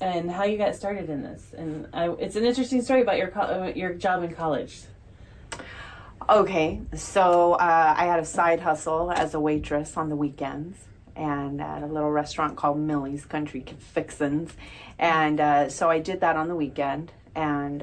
and how you got started in this. And it's an interesting story about your job in college. Okay, so I had a side hustle as a waitress on the weekends and at a little restaurant called Millie's Country Fixins. And so I did that on the weekend. And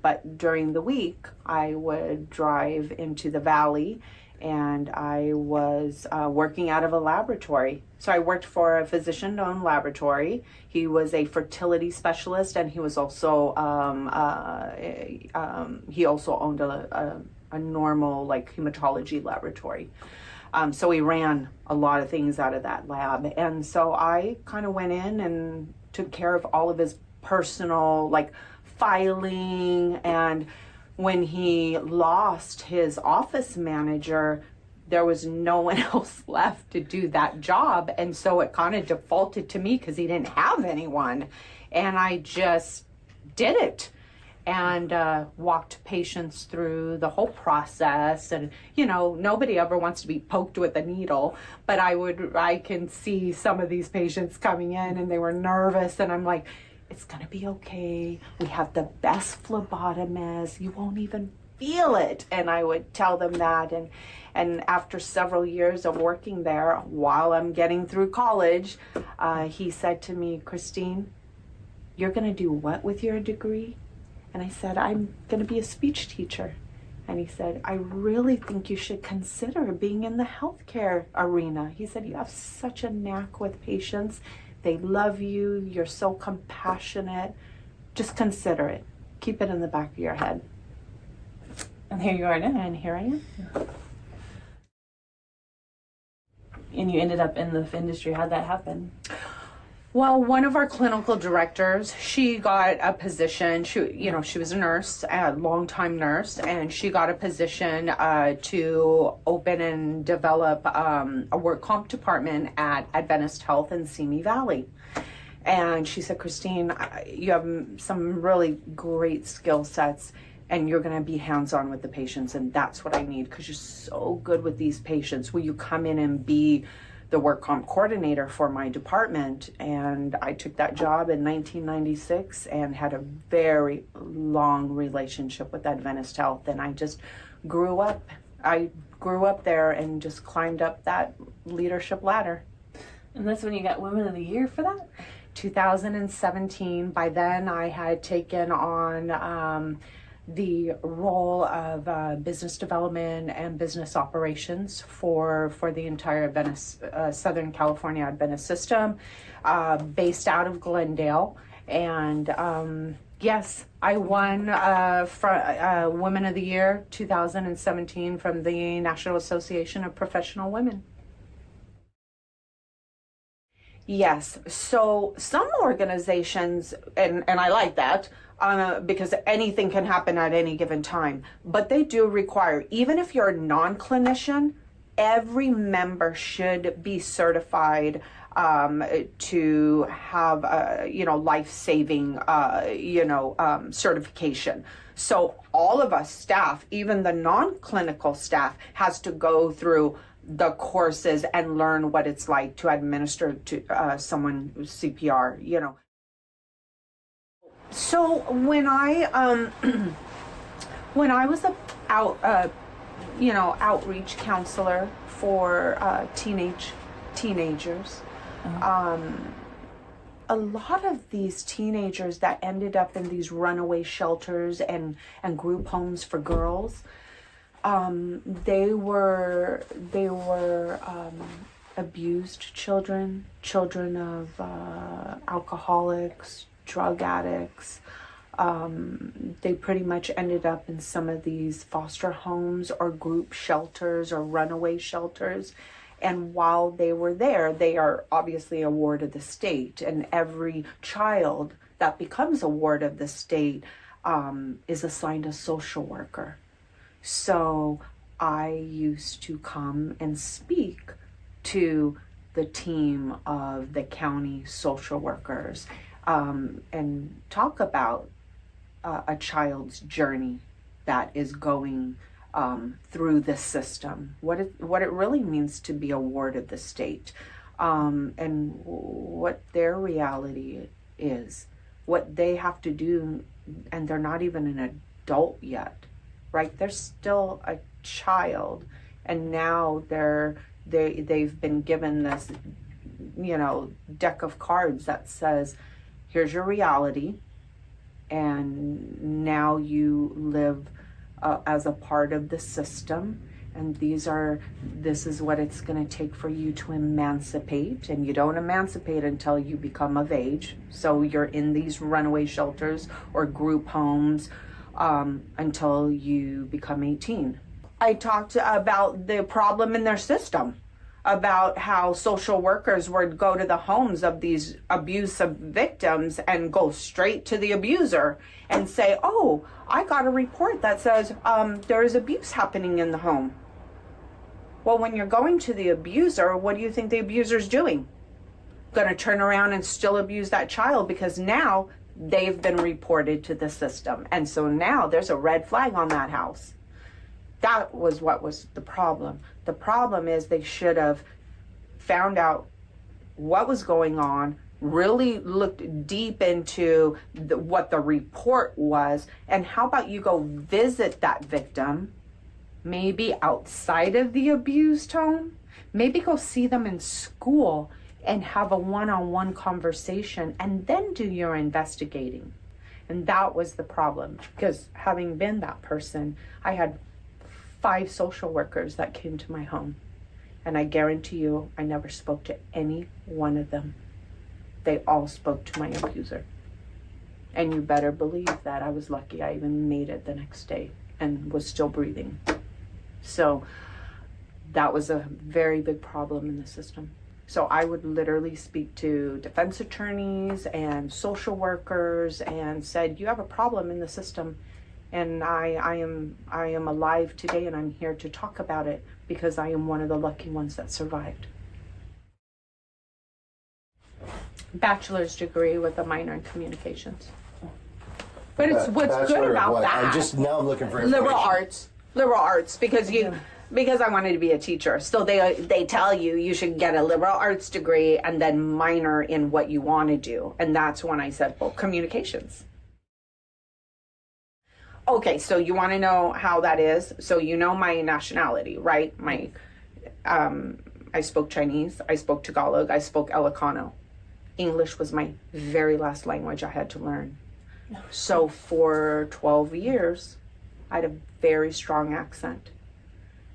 but during the week, I would drive into the valley and I was working out of a laboratory. So I worked for a physician-owned laboratory. He was a fertility specialist, and he was also he also owned a normal like hematology laboratory. So we ran a lot of things out of that lab, and so I kind of went in and took care of all of his personal like filing. And when he lost his office manager, there was no one else left to do that job. And so it kind of defaulted to me because he didn't have anyone. And I just did it and walked patients through the whole process. And, you know, nobody ever wants to be poked with a needle, but I can see some of these patients coming in and they were nervous. And I'm like, it's gonna be okay. We have the best phlebotomist. You won't even feel it. And I would tell them that. And after several years of working there, while I'm getting through college, he said to me, Christine, you're gonna do what with your degree? And I said, I'm gonna be a speech teacher. And he said, I really think you should consider being in the healthcare arena. He said, you have such a knack with patients. They love you. You're so compassionate. Just consider it. Keep it in the back of your head. And here you are now. And here I am. And you ended up in the industry. How'd that happen? Well, one of our clinical directors, she got a position. She was a nurse, a longtime nurse, and she got a position to open and develop a work comp department at Adventist Health in Simi Valley. And she said, Christine, you have some really great skill sets, and you're going to be hands-on with the patients, and that's what I need because you're so good with these patients. Will you come in and be the work comp coordinator for my department? And I took that job in 1996 and had a very long relationship with Adventist Health. And I just grew up. I grew up there and just climbed up that leadership ladder. And that's when you got Women of the Year for that? 2017. By then I had taken on the role of business development and business operations for the entire Adventist, Southern California Adventist system, based out of Glendale. And yes, I won Women of the Year 2017 from the National Association of Professional Women. Yes, so some organizations, and I like that, because anything can happen at any given time, but they do require, even if you're a non-clinician, every member should be certified to have life-saving certification. So all of us staff, even the non-clinical staff, has to go through the courses and learn what it's like to administer to someone CPR, you know. So when I was outreach counselor for teenagers, a lot of these teenagers that ended up in these runaway shelters and group homes for girls, they were abused children of alcoholics, drug addicts. They pretty much ended up in some of these foster homes or group shelters or runaway shelters. And while they were there, they are obviously a ward of the state. And every child that becomes a ward of the state is assigned a social worker. So I used to come and speak to the team of the county social workers and talk about a child's journey that is going through the system, what it really means to be a ward of the state, and what their reality is, what they have to do, and they're not even an adult yet, right? They're still a child, and now they've been given this, deck of cards that says, here's your reality, and now you live as a part of the system, and this is what it's going to take for you to emancipate. And you don't emancipate until you become of age, so you're in these runaway shelters or group homes until you become 18. I talked about the problem in their system, about how social workers would go to the homes of these abusive victims and go straight to the abuser and say, oh, I got a report that says there is abuse happening in the home. Well, when you're going to the abuser, what do you think the abuser's doing? Going to turn around and still abuse that child, because now they've been reported to the system. And so now there's a red flag on that house. That was what was the problem. The problem is they should have found out what was going on, really looked deep into what the report was, and how about you go visit that victim, maybe outside of the abused home, maybe go see them in school and have a one-on-one conversation, and then do your investigating. And that was the problem, because having been that person, I had 5 social workers that came to my home, and I guarantee you I never spoke to any one of them. They all spoke to my abuser. And you better believe that I was lucky I even made it the next day and was still breathing. So that was a very big problem in the system. So I would literally speak to defense attorneys and social workers and said, you have a problem in the system, and I am alive today, and I'm here to talk about it because I am one of the lucky ones that survived. Bachelor's degree with a minor in communications. But it's what's good about that. I'm looking for liberal arts, because I wanted to be a teacher. So they tell you should get a liberal arts degree and then minor in what you want to do. And that's when I said, well, communications. Okay, so you want to know how that is? So you know my nationality, right? I spoke Chinese, I spoke Tagalog, I spoke Ilocano. English was my very last language I had to learn. So for 12 years, I had a very strong accent,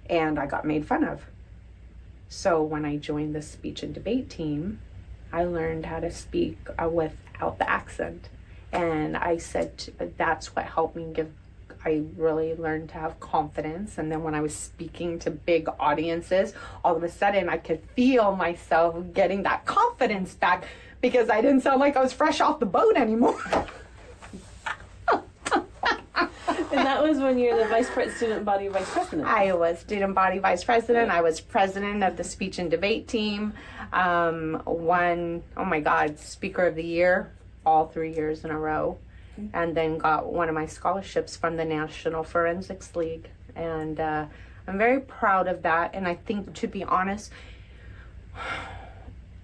and I got made fun of. So when I joined the speech and debate team, I learned how to speak without the accent. And I said that's what helped me I really learned to have confidence. And then when I was speaking to big audiences, all of a sudden I could feel myself getting that confidence back, because I didn't sound like I was fresh off the boat anymore. And that was when you're the student body vice president. I was student body vice president. I was president of the speech and debate team. Won, oh my God, speaker of the year all 3 years in a row. And then got one of my scholarships from the National Forensics League. And I'm very proud of that. And I think, to be honest,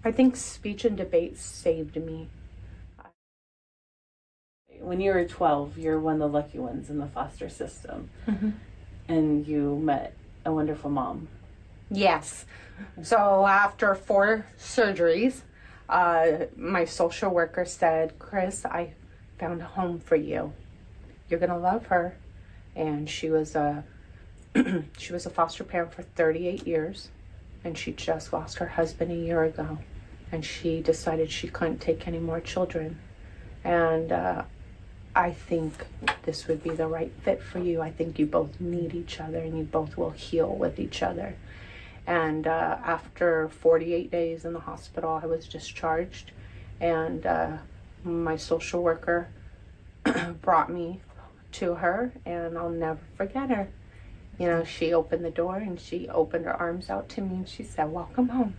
I think speech and debate saved me. When you were 12, you're one of the lucky ones in the foster system. Mm-hmm. And you met a wonderful mom. Yes. So after 4 surgeries, my social worker said, Chris, I found a home for you. You're gonna love her. And she was a foster parent for 38 years, and she just lost her husband a year ago, and she decided she couldn't take any more children. And I think this would be the right fit for you. I think you both need each other, and you both will heal with each other. And after 48 days in the hospital, I was discharged, and my social worker brought me to her, and I'll never forget her. You know, she opened the door and she opened her arms out to me and she said, welcome home.